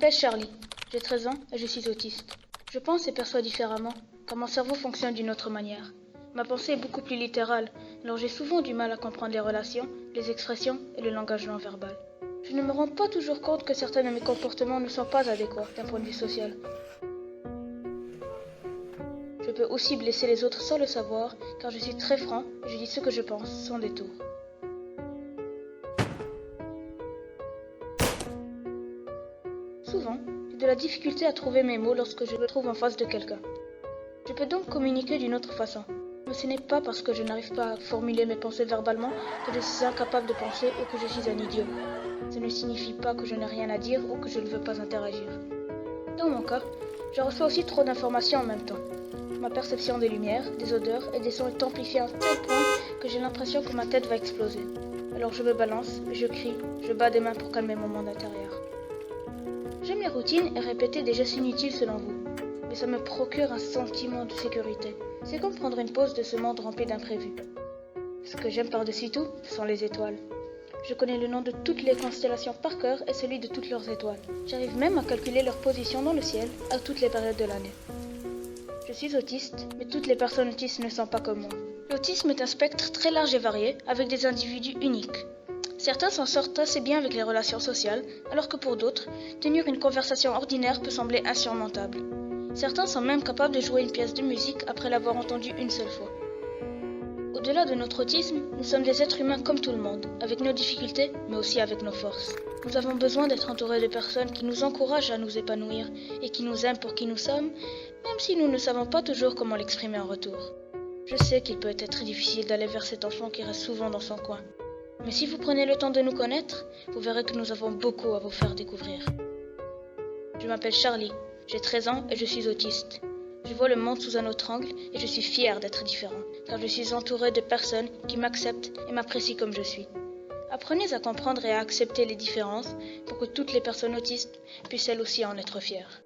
m'appelle Charlie, j'ai 13 ans et je suis autiste. Je pense et perçois différemment, car mon cerveau fonctionne d'une autre manière. Ma pensée est beaucoup plus littérale, alors j'ai souvent du mal à comprendre les relations, les expressions et le langage non verbal. Je ne me rends pas toujours compte que certains de mes comportements ne sont pas adéquats d'un point de vue social. Je peux aussi blesser les autres sans le savoir, car je suis très franc et je dis ce que je pense sans détour. Souvent, j'ai de la difficulté à trouver mes mots lorsque je me trouve en face de quelqu'un. Je peux donc communiquer d'une autre façon. Mais ce n'est pas parce que je n'arrive pas à formuler mes pensées verbalement que je suis incapable de penser ou que je suis un idiot. Ce ne signifie pas que je n'ai rien à dire ou que je ne veux pas interagir. Dans mon cas, je reçois aussi trop d'informations en même temps. Ma perception des lumières, des odeurs et des sons est amplifiée à un tel point que j'ai l'impression que ma tête va exploser. Alors je me balance, je crie, je bats des mains pour calmer mon monde intérieur. J'aime les routines et répéter des gestes inutiles selon vous, mais ça me procure un sentiment de sécurité. C'est comme prendre une pause de ce monde rempli d'imprévus. Ce que j'aime par-dessus tout, ce sont les étoiles. Je connais le nom de toutes les constellations par cœur et celui de toutes leurs étoiles. J'arrive même à calculer leur position dans le ciel à toutes les périodes de l'année. Je suis autiste, mais toutes les personnes autistes ne sont pas comme moi. L'autisme est un spectre très large et varié, avec des individus uniques. Certains s'en sortent assez bien avec les relations sociales, alors que pour d'autres, tenir une conversation ordinaire peut sembler insurmontable. Certains sont même capables de jouer une pièce de musique après l'avoir entendue une seule fois. Au-delà de notre autisme, nous sommes des êtres humains comme tout le monde, avec nos difficultés, mais aussi avec nos forces. Nous avons besoin d'être entourés de personnes qui nous encouragent à nous épanouir et qui nous aiment pour qui nous sommes, même si nous ne savons pas toujours comment l'exprimer en retour. Je sais qu'il peut être très difficile d'aller vers cet enfant qui reste souvent dans son coin. Mais si vous prenez le temps de nous connaître, vous verrez que nous avons beaucoup à vous faire découvrir. Je m'appelle Charlie, j'ai 13 ans et je suis autiste. Je vois le monde sous un autre angle et je suis fière d'être différent, car je suis entourée de personnes qui m'acceptent et m'apprécient comme je suis. Apprenez à comprendre et à accepter les différences pour que toutes les personnes autistes puissent elles aussi en être fières.